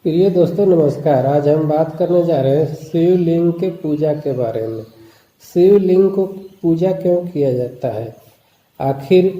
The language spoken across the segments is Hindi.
प्रिय दोस्तों नमस्कार। आज हम बात करने जा रहे हैं शिवलिंग के पूजा के बारे में। शिवलिंग को पूजा क्यों किया जाता है? आखिर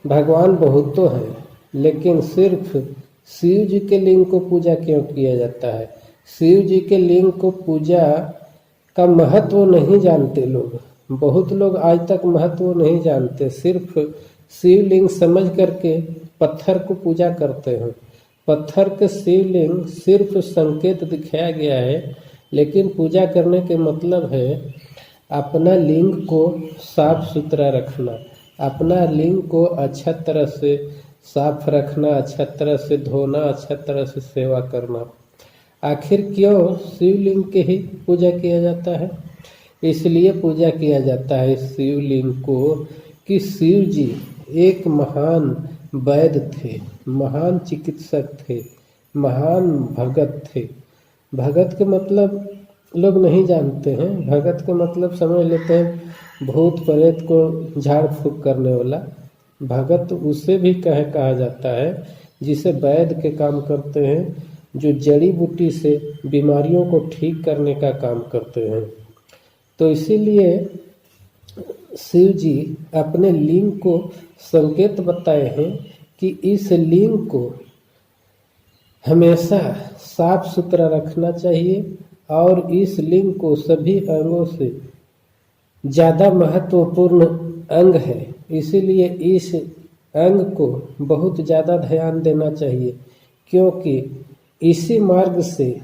भगवान बहुत तो हैं, लेकिन सिर्फ शिव जी के लिंग को पूजा क्यों किया जाता है? शिव जी के लिंग को पूजा का महत्व नहीं जानते लोग। बहुत लोग आज तक महत्व नहीं जानते, सिर्फ शिवलिंग समझ करके पत्थर को पूजा करते हैं। पत्थर के शिवलिंग सिर्फ संकेत दिखाया गया है, लेकिन पूजा करने के मतलब है अपना लिंग को साफ सुथरा रखना, अपना लिंग को अच्छा तरह से साफ रखना, अच्छा तरह से धोना, अच्छा तरह से सेवा करना। आखिर क्यों शिवलिंग की ही पूजा किया जाता है? इसलिए पूजा किया जाता है शिवलिंग को कि शिव जी एक महान वैद्य थे, महान चिकित्सक थे, महान भगत थे। भगत के मतलब लोग नहीं जानते हैं। भगत के मतलब समझ लेते हैं भूत प्रेत को झाड़ फूक करने वाला। भगत उसे भी कहा जाता है जिसे वैद्य के काम करते हैं, जो जड़ी बूटी से बीमारियों को ठीक करने का काम करते हैं। तो इसीलिए शिव जी अपने लिंग को संकेत बताए हैं कि इस लिंग को हमेशा साफ सुथरा रखना चाहिए और इस लिंग को सभी अंगों से ज़्यादा महत्वपूर्ण अंग है, इसीलिए इस अंग को बहुत ज़्यादा ध्यान देना चाहिए, क्योंकि इसी मार्ग से,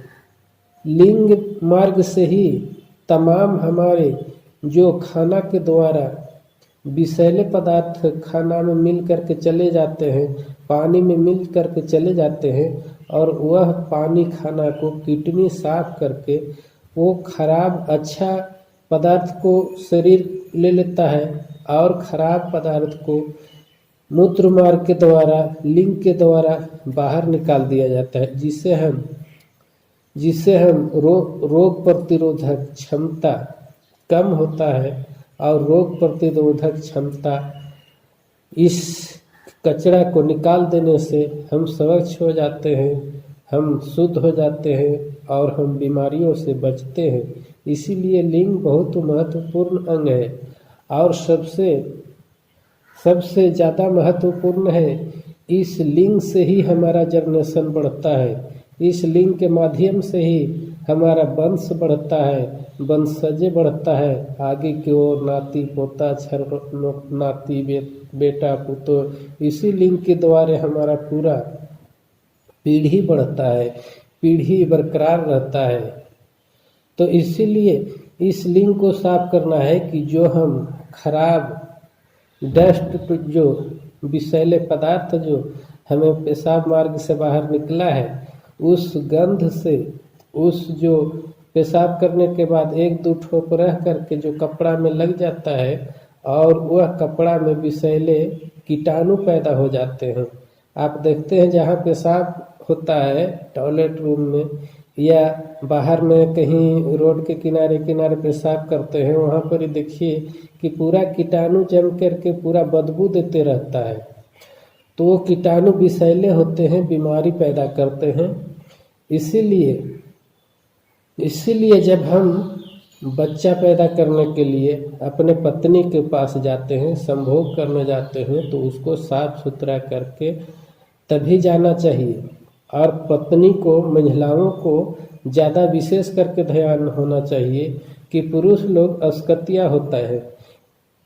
लिंग मार्ग से ही तमाम हमारे जो खाना के द्वारा विषैले पदार्थ खाना में मिल करके चले जाते हैं, पानी में मिल करके चले जाते हैं, और वह पानी खाना को किडनी साफ करके वो खराब अच्छा पदार्थ को शरीर ले लेता है और खराब पदार्थ को मूत्र मार्ग के द्वारा, लिंग के द्वारा बाहर निकाल दिया जाता है, जिससे हम रोग प्रतिरोधक क्षमता कम होता है और रोग प्रतिरोधक क्षमता, इस कचरा को निकाल देने से हम स्वच्छ हो जाते हैं, हम शुद्ध हो जाते हैं और हम बीमारियों से बचते हैं। इसीलिए लिंग बहुत महत्वपूर्ण अंग है और सबसे ज़्यादा महत्वपूर्ण है। इस लिंग से ही हमारा जनरेशन बढ़ता है, इस लिंग के माध्यम से ही हमारा वंश बढ़ता है, वंशज बढ़ता है, आगे की ओर नाती पोता नाती बेटा पुत्र, इसी लिंग के द्वारा हमारा पूरा पीढ़ी बढ़ता है, पीढ़ी बरकरार रहता है। तो इसीलिए इस लिंग को साफ करना है कि जो हम खराब डस्ट, जो विषैले पदार्थ जो हमें पेशाब मार्ग से बाहर निकला है, उस गंध से, उस जो पेशाब करने के बाद एक दो ठोप रह करके जो कपड़ा में लग जाता है और वह कपड़ा में विषैले कीटाणु पैदा हो जाते हैं। आप देखते हैं जहाँ पेशाब होता है टॉयलेट रूम में या बाहर में कहीं रोड के किनारे किनारे पेशाब करते हैं, वहाँ पर ही देखिए कि पूरा कीटाणु जम करके पूरा बदबू देते रहता है। तो वो कीटाणु विषैले होते हैं, बीमारी पैदा करते हैं। इसीलिए जब हम बच्चा पैदा करने के लिए अपने पत्नी के पास जाते हैं, संभोग करने जाते हैं, तो उसको साफ सुथरा करके तभी जाना चाहिए। और पत्नी को, महिलाओं को ज़्यादा विशेष करके ध्यान होना चाहिए कि पुरुष लोग अस्कतिया होता है,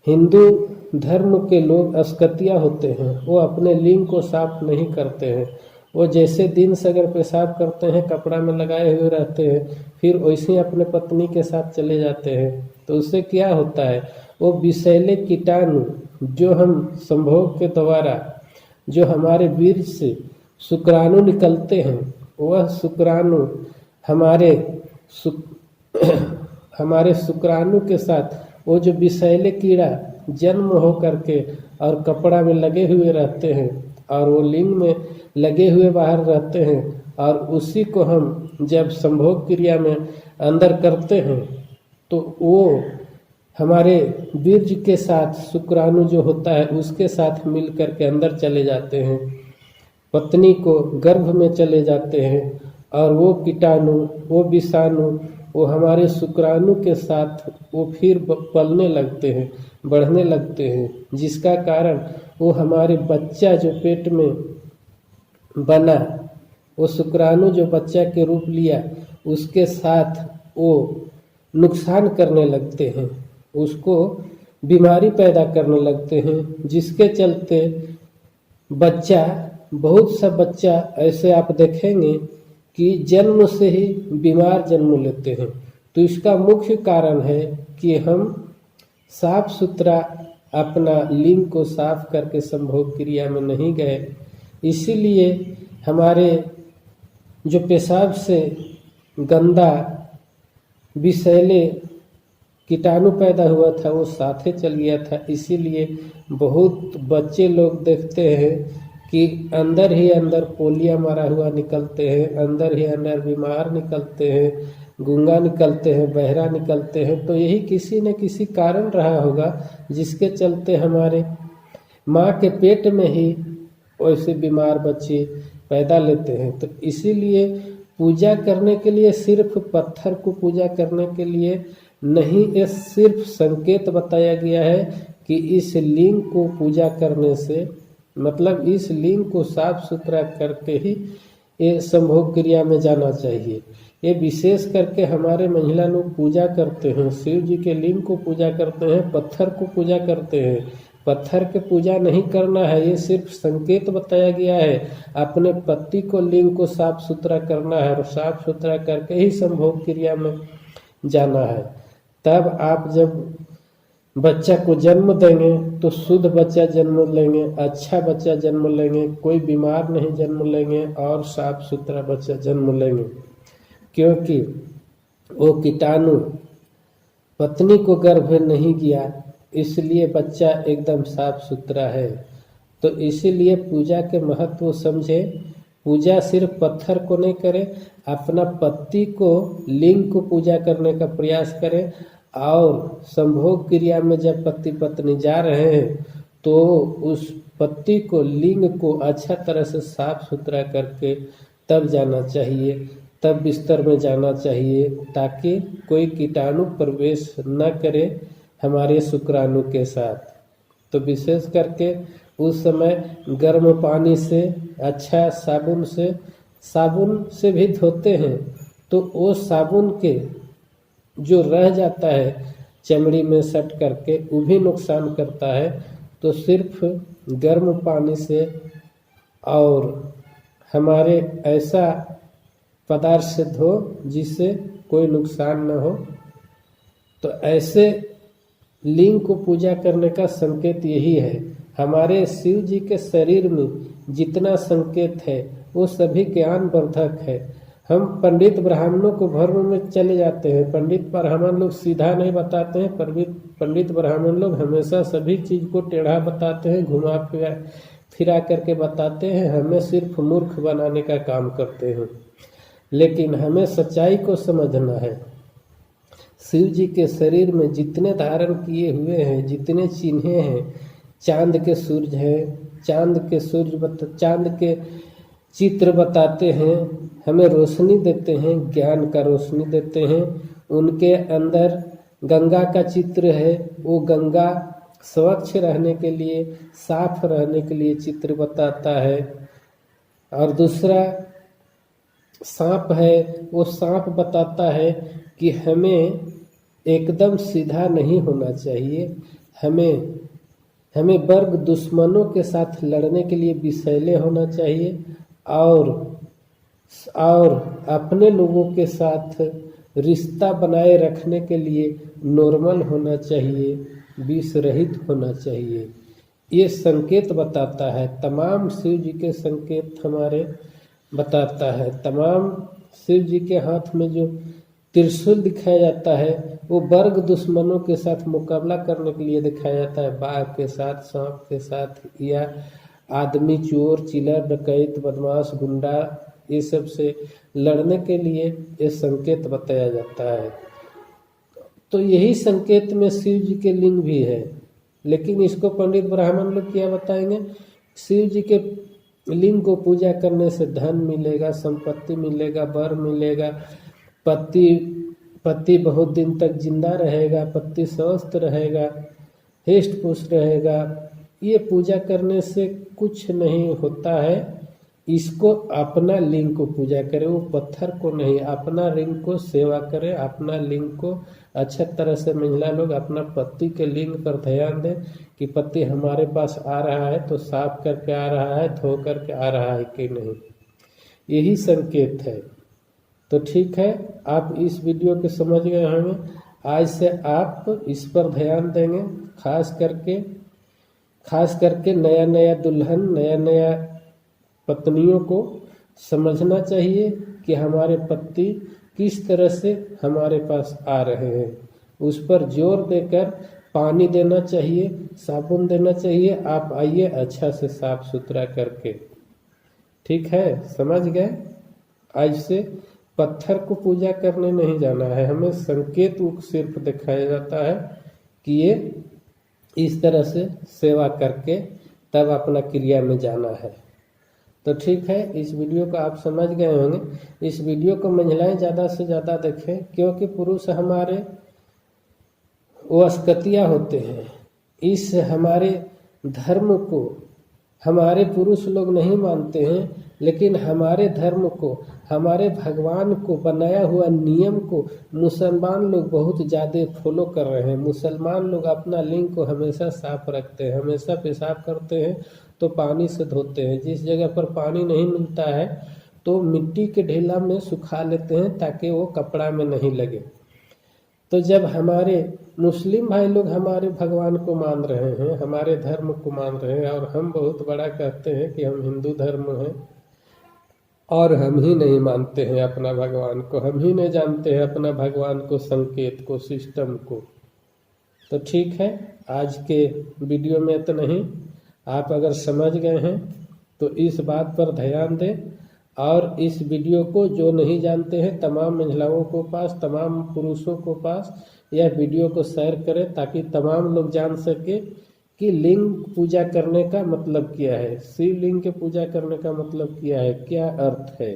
हिंदू धर्म के लोग अस्कतिया होते हैं, वो अपने लिंग को साफ नहीं करते हैं। वो जैसे दिन से अगर पेशाब करते हैं कपड़ा में लगाए हुए रहते हैं, फिर वैसे ही अपने पत्नी के साथ चले जाते हैं। तो उससे क्या होता है, वो विषैले कीटाणु जो हम संभोग के द्वारा, जो हमारे वीर्य से शुक्राणु निकलते हैं, वह शुक्राणु हमारे शुक्राणु के साथ वो जो विषैले कीड़ा जन्म हो करके और कपड़ा में लगे हुए रहते हैं और वो लिंग में लगे हुए बाहर रहते हैं, और उसी को हम जब संभोग क्रिया में अंदर करते हैं तो वो हमारे बीज के साथ शुक्राणु जो होता है उसके साथ मिल करके अंदर चले जाते हैं, पत्नी को गर्भ में चले जाते हैं और वो कीटाणु, वो विषाणु, वो हमारे शुक्राणु के साथ वो फिर पलने लगते हैं, बढ़ने लगते हैं, जिसका कारण वो हमारे बच्चा जो पेट में बना, वो शुक्राणु जो बच्चा के रूप लिया, उसके साथ वो नुकसान करने लगते हैं, उसको बीमारी पैदा करने लगते हैं, जिसके चलते बच्चा, बहुत सा बच्चा ऐसे आप देखेंगे कि जन्म से ही बीमार जन्म लेते हैं। तो इसका मुख्य कारण है कि हम साफ सुथरा अपना लिंग को साफ करके संभोग क्रिया में नहीं गए, इसीलिए हमारे जो पेशाब से गंदा विषैले कीटाणु पैदा हुआ था वो साथे चल गया था। इसीलिए बहुत बच्चे लोग देखते हैं कि अंदर ही अंदर पोलिया मारा हुआ निकलते हैं, अंदर ही अंदर बीमार निकलते हैं, गूंगा निकलते हैं, बहरा निकलते हैं। तो यही किसी न किसी कारण रहा होगा जिसके चलते हमारे माँ के पेट में ही वैसे बीमार बच्चे पैदा लेते हैं। तो इसीलिए पूजा करने के लिए सिर्फ पत्थर को पूजा करने के लिए नहीं, ये सिर्फ संकेत बताया गया है कि इस लिंग को पूजा करने से, मतलब इस लिंग को साफ सुथरा करके ही ये संभोग क्रिया में जाना चाहिए। ये विशेष करके हमारे महिला लोग पूजा करते हैं, शिव जी के लिंग को पूजा करते हैं, पत्थर को पूजा करते हैं। पत्थर के पूजा नहीं करना है, ये सिर्फ संकेत बताया गया है। अपने पति को, लिंग को साफ सुथरा करना है और साफ सुथरा करके ही संभोग क्रिया में जाना है। तब आप जब बच्चा को जन्म देंगे तो शुद्ध बच्चा जन्म लेंगे, अच्छा बच्चा जन्म लेंगे, कोई बीमार नहीं जन्म लेंगे और साफ सुथरा बच्चा जन्म लेंगे, क्योंकि वो कीटाणु पत्नी को गर्भ में नहीं गया, इसलिए बच्चा एकदम साफ सुथरा है। तो इसीलिए पूजा के महत्व समझे। पूजा सिर्फ पत्थर को नहीं करें, अपना पति को, लिंग को पूजा करने का प्रयास करें। और संभोग क्रिया में जब पति पत्नी जा रहे हैं तो उस पति को, लिंग को अच्छा तरह से साफ सुथरा करके तब जाना चाहिए, तब बिस्तर में जाना चाहिए, ताकि कोई कीटाणु प्रवेश न करे हमारे शुक्राणु के साथ। तो विशेष करके उस समय गर्म पानी से, अच्छा साबुन से भी धोते हैं, तो वो साबुन के जो रह जाता है चमड़ी में सट करके, वो भी नुकसान करता है। तो सिर्फ गर्म पानी से और हमारे ऐसा पदार्थ से धो जिससे कोई नुकसान न हो। तो ऐसे लिंग को पूजा करने का संकेत यही है। हमारे शिव जी के शरीर में जितना संकेत है वो सभी ज्ञानवर्धक है। हम पंडित ब्राह्मणों को भर्म में चले जाते हैं, पंडित ब्राह्मण लोग सीधा नहीं बताते हैं, पंडित ब्राह्मण लोग हमेशा सभी चीज को टेढ़ा बताते हैं, घुमा फिरा करके बताते हैं, हमें सिर्फ मूर्ख बनाने का काम करते हैं। लेकिन हमें सच्चाई को समझना है। शिव जी के शरीर में जितने धारण किए हुए हैं, जितने चिन्हे हैं, चांद के सूरज हैं, चांद के चित्र बताते हैं, हमें रोशनी देते हैं, ज्ञान का रोशनी देते हैं। उनके अंदर गंगा का चित्र है, वो गंगा स्वच्छ रहने के लिए, साफ रहने के लिए चित्र बताता है। और दूसरा सांप है, वो सांप बताता है कि हमें एकदम सीधा नहीं होना चाहिए, हमें वर्ग दुश्मनों के साथ लड़ने के लिए विषैले होना चाहिए और अपने लोगों के साथ रिश्ता बनाए रखने के लिए नॉर्मल होना चाहिए, विष रहित होना चाहिए। ये संकेत बताता है, तमाम शिव जी के संकेत हमारे बताता है। तमाम शिव जी के हाथ में जो त्रिशूल दिखाया जाता है वो वर्ग दुश्मनों के साथ मुकाबला करने के लिए दिखाया जाता है, बाघ के साथ, सांप के साथ, या आदमी, चोर, चिल्लर, डकैत, बदमाश, गुंडा, ये सब से लड़ने के लिए ये संकेत बताया जाता है। तो यही संकेत में शिव जी के लिंग भी है, लेकिन इसको पंडित ब्राह्मण लोग क्या बताएंगे, शिव जी के लिंग को पूजा करने से धन मिलेगा, संपत्ति मिलेगा, वर मिलेगा, पति पति बहुत दिन तक जिंदा रहेगा, पति स्वस्थ रहेगा, हृष्ट पुष्ट रहेगा। ये पूजा करने से कुछ नहीं होता है। इसको अपना लिंग को पूजा करें, वो पत्थर को नहीं, अपना लिंग को सेवा करें, अपना लिंग को अच्छे तरह से महिला लोग अपना पति के लिंग पर ध्यान दें कि पति हमारे पास आ रहा है तो साफ करके आ रहा है, धो करके आ रहा है कि नहीं, यही संकेत है। तो ठीक है, आप इस वीडियो को समझ गए होंगे। आज से आप इस पर ध्यान देंगे, खास करके नया नया दुल्हन, नया नया पत्नियों को समझना चाहिए कि हमारे पति किस तरह से हमारे पास आ रहे हैं। उस पर जोर देकर पानी देना चाहिए, साबुन देना चाहिए। आप आइए अच्छा से साफ सुथरा करके, ठीक है, समझ गए। आज से पत्थर को पूजा करने नहीं जाना है, हमें संकेत सिर्फ दिखाया जाता है कि ये इस तरह से सेवा करके तब अपना क्रिया में जाना है। तो ठीक है, इस वीडियो को आप समझ गए होंगे। इस वीडियो को महिलाएं ज़्यादा से ज़्यादा देखें, क्योंकि पुरुष हमारे वशकतिया होते हैं। इस हमारे धर्म को हमारे पुरुष लोग नहीं मानते हैं, लेकिन हमारे धर्म को, हमारे भगवान को बनाया हुआ नियम को मुसलमान लोग बहुत ज़्यादा फॉलो कर रहे हैं। मुसलमान लोग अपना लिंग को हमेशा साफ रखते हैं, हमेशा पेशाब करते हैं तो पानी से धोते हैं। जिस जगह पर पानी नहीं मिलता है तो मिट्टी के ढेला में सुखा लेते हैं ताकि वो कपड़ा में नहीं लगे। तो जब हमारे मुस्लिम भाई लोग हमारे भगवान को मान रहे हैं, हमारे धर्म को मान रहे हैं, और हम बहुत बड़ा कहते हैं कि हम हिंदू धर्म हैं, और हम ही नहीं मानते हैं अपना भगवान को, हम ही नहीं जानते हैं अपना भगवान को, संकेत को, सिस्टम को। तो ठीक है, आज के वीडियो में इतना ही। आप अगर समझ गए हैं तो इस बात पर ध्यान दें, और इस वीडियो को जो नहीं जानते हैं तमाम महिलाओं को पास, तमाम पुरुषों को पास यह वीडियो को शेयर करें, ताकि तमाम लोग जान सके कि लिंग पूजा करने का मतलब क्या है, शिवलिंग के पूजा करने का मतलब क्या है, क्या अर्थ है।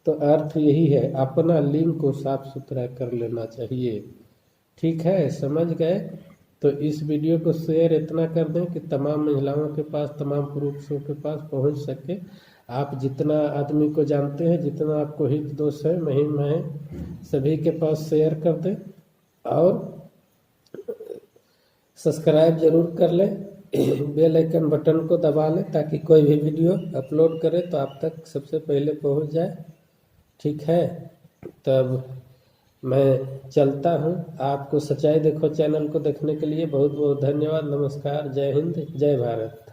तो अर्थ यही है, अपना लिंग को साफ सुथरा कर लेना चाहिए। ठीक है, समझ गए। तो इस वीडियो को शेयर इतना कर दें कि तमाम महिलाओं के पास, तमाम पुरुषों के पास पहुंच सके। आप जितना आदमी को जानते हैं, जितना आपको हित दोष है, महिम है, सभी के पास शेयर कर दें, और सब्सक्राइब जरूर कर लें, बेल आइकन बटन को दबा लें, ताकि कोई भी वीडियो अपलोड करें तो आप तक सबसे पहले पहुंच जाए। ठीक है, तब मैं चलता हूं। आपको सच्चाई देखो चैनल को देखने के लिए बहुत बहुत धन्यवाद। नमस्कार, जय हिंद, जय भारत।